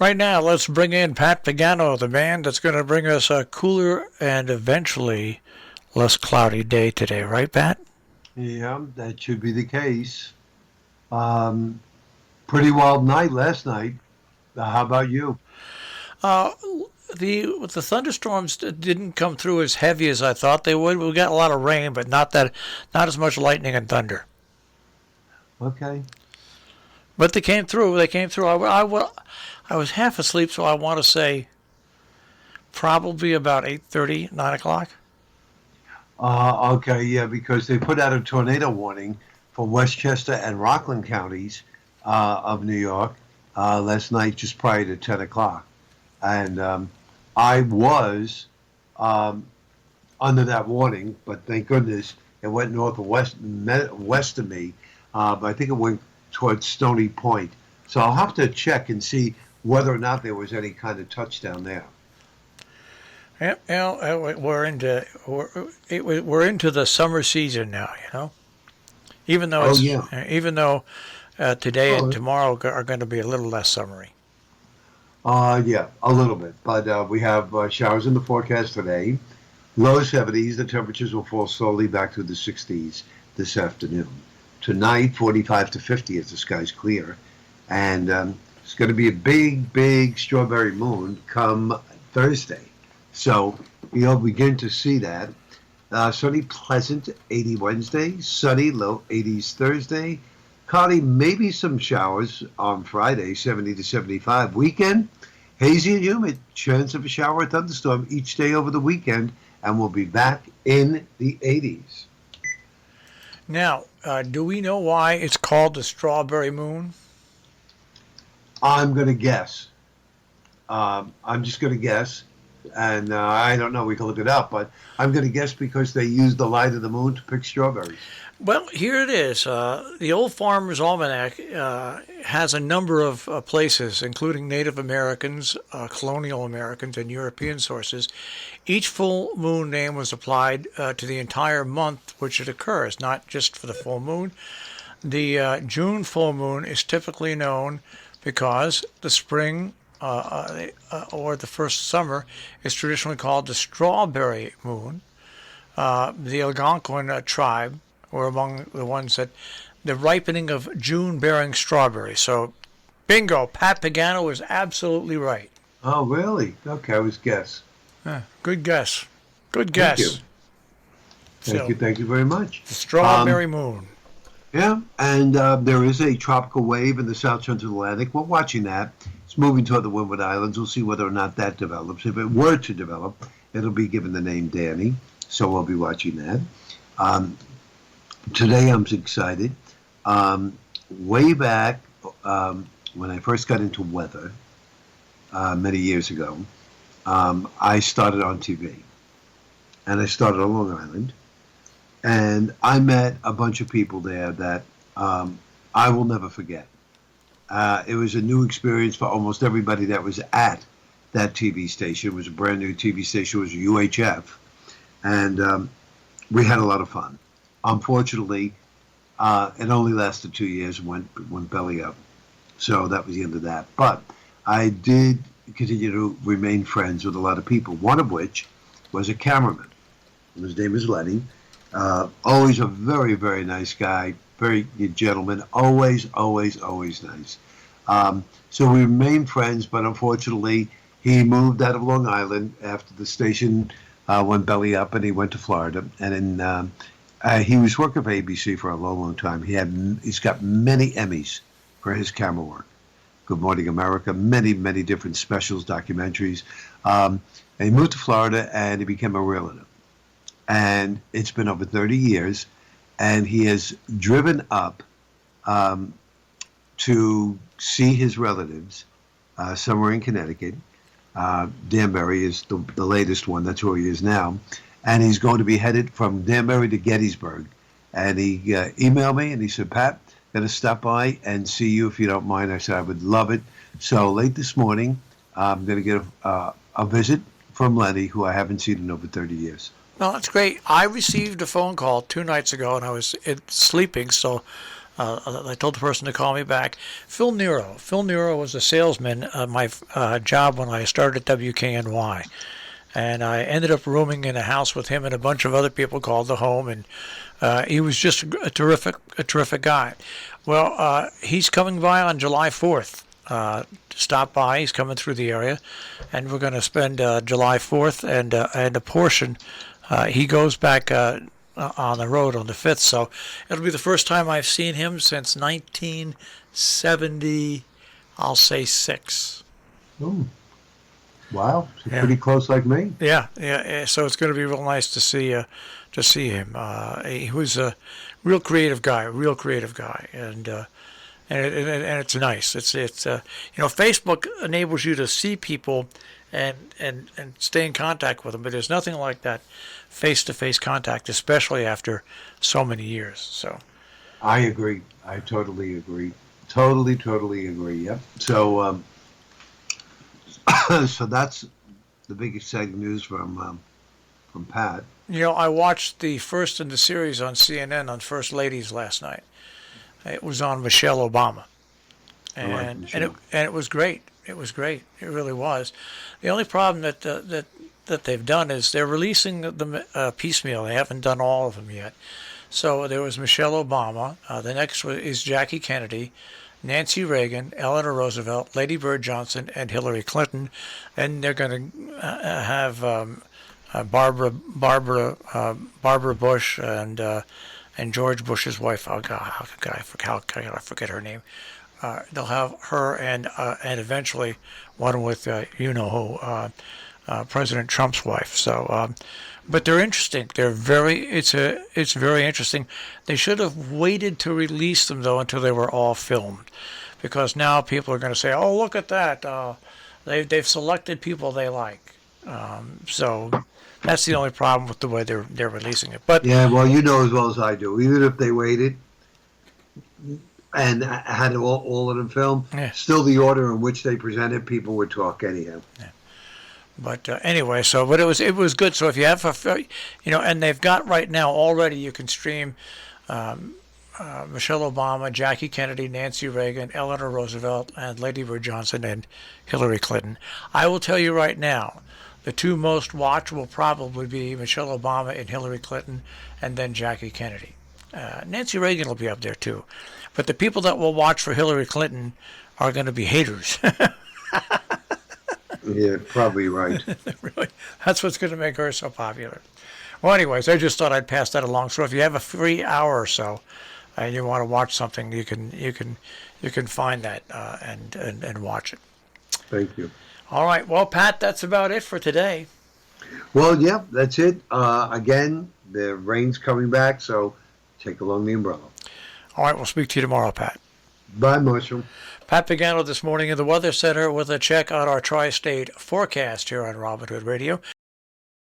Right now, let's bring in Pat Pagano, the man that's going to bring us a cooler and eventually less cloudy day today. Right, Pat? Yeah, that should be the case. Um, Pretty wild night last night. How about you? Uh, the thunderstorms didn't come through as heavy as I thought they would. We got a lot of rain, but not as much lightning and thunder. Okay. But they came through. They came through. I was half asleep, so I want to say probably about 8:30, 9 o'clock. Okay, yeah, because they put out a tornado warning for Westchester and Rockland counties of New York last night, just prior to 10 o'clock. And I was um, under that warning, but thank goodness it went north and west of me. But I think it went towards Stony Point. So I'll have to check and see whether or not there was any kind of touchdown there. Yep, you know, we're into the summer season now. Oh, yeah. Even though today and Oh, tomorrow are going to be a little less summery. yeah, a little bit. But we have showers in the forecast today. Low 70s. The temperatures will fall slowly back to the 60s this afternoon. Tonight, 45 to 50 as the sky's clear. And it's going to be a big, big strawberry moon come Thursday. So you'll begin to see that. Sunny, pleasant, 80 Wednesday. Sunny, low 80s Thursday. Cloudy, maybe some showers on Friday, 70 to 75. Weekend, hazy and humid. Chance of a shower or thunderstorm each day over the weekend. And we'll be back in the 80s. Now, do we know why it's called the strawberry moon? I'm going to guess. I'm just going to guess. And I don't know. We can look it up. But I'm going to guess because they use the light of the moon to pick strawberries. Well, here it is. The Old Farmer's Almanac has a number of places, including Native Americans, colonial Americans, and European sources. Each full moon name was applied to the entire month which it occurs, not just for the full moon. The June full moon is typically known because the spring or the first summer is traditionally called the strawberry moon. The Algonquin tribe were among the ones that the ripening of June bearing strawberries. So, bingo, Pat Pagano was absolutely right. Oh, really? Okay, I was guess. Good guess. Good Thank you. guess. Thank So, you. Thank you very much. the Um, strawberry moon. yeah, and there is a tropical wave in the South Central Atlantic. We're watching that. It's moving toward the Windward Islands. We'll see whether or not that develops. If it were to develop, it'll be given the name Danny. So we'll be watching that. Um, Today I'm excited. Way back when I first got into weather many years ago, I started on TV. And I started on Long Island. And I met a bunch of people there that I will never forget. It was a new experience for almost everybody that was at that TV station. It was a brand new TV station. It was UHF. And we had a lot of fun. Unfortunately, it only lasted 2 years and went belly up. So that was the end of that. But I did continue to remain friends with a lot of people, one of which was a cameraman. His name is Lenny. Always a very, very nice guy, very good gentleman, always, always, always nice. So we remained friends, but unfortunately, he moved out of Long Island after the station went belly up, and he went to Florida. And he was working for ABC for a long, long time. He's got many Emmys for his camera work. Good Morning America, many, many different specials, documentaries. And he moved to Florida, and he became a realtor. And it's been over 30 years, and he has driven up to see his relatives somewhere in Connecticut. Danbury is the latest one. That's where he is now. And he's going to be headed from Danbury to Gettysburg. And he emailed me, and he said, Pat, going to stop by and see you if you don't mind. I said, I would love it. So late this morning, I'm going to get a visit from Lenny, who I haven't seen in over 30 years. Well, that's great. I received a phone call 2 nights ago, and I was sleeping, so I told the person to call me back. Phil Nero. Phil Nero was a salesman at my job when I started at WKNY. And I ended up rooming in a house with him and a bunch of other people called the home, and he was just a terrific guy. Well, he's coming by on July 4th to stop by. He's coming through the area, and we're going to spend July 4th and a portion. He goes back on the road on the 5th, so it'll be the first time I've seen him since 1970, I'll say 6. Oh, wow. So Yeah. pretty close like me. Yeah. So it's going to be real nice to see him. He was a real creative guy, and it's nice. It's Facebook enables you to see people and stay in contact with them, but there's nothing like that face-to-face contact, especially after so many years. So I agree. I totally agree. Totally agree. Yep. So, so that's the big exciting news from Pat. I watched the first in the series on CNN on First Ladies last night. It was on Michelle Obama, and it was great. It was great. It really was. The only problem that they've done is they're releasing the piecemeal. They haven't done all of them yet. So there was Michelle Obama. The next is Jackie Kennedy, Nancy Reagan, Eleanor Roosevelt, Lady Bird Johnson, and Hillary Clinton. And they're going to have Barbara Bush and George Bush's wife. Oh God, how could I forget her name? They'll have her and eventually one with President Trump's wife. So, but they're interesting. It's very interesting. They should have waited to release them though until they were all filmed, because now people are going to say, "Oh, look at that! They've selected people they like." So that's the only problem with the way they're releasing it. But yeah, well, you know as well as I do. Even if they waited and had all of them filmed, still the order in which they presented, people would talk anyhow. Yeah. But anyway, but it was good. So if you have and they've got right now already, you can stream Michelle Obama, Jackie Kennedy, Nancy Reagan, Eleanor Roosevelt, and Lady Bird Johnson and Hillary Clinton. I will tell you right now, the two most watched will probably be Michelle Obama and Hillary Clinton, and then Jackie Kennedy. Nancy Reagan will be up there too. But the people that will watch for Hillary Clinton are going to be haters. Yeah, probably right. Really, that's what's going to make her so popular. Well, anyways, I just thought I'd pass that along. So if you have a free hour or so, and you want to watch something, you can find that and watch it. Thank you. All right. Well, Pat, that's about it for today. Well, yeah, that's it. Again, the rain's coming back, so take along the umbrella. All right. We'll speak to you tomorrow, Pat. Bye, Marshall. Pat Pagano this morning in the Weather Center with a check on our tri-state forecast here on Robin Hood Radio.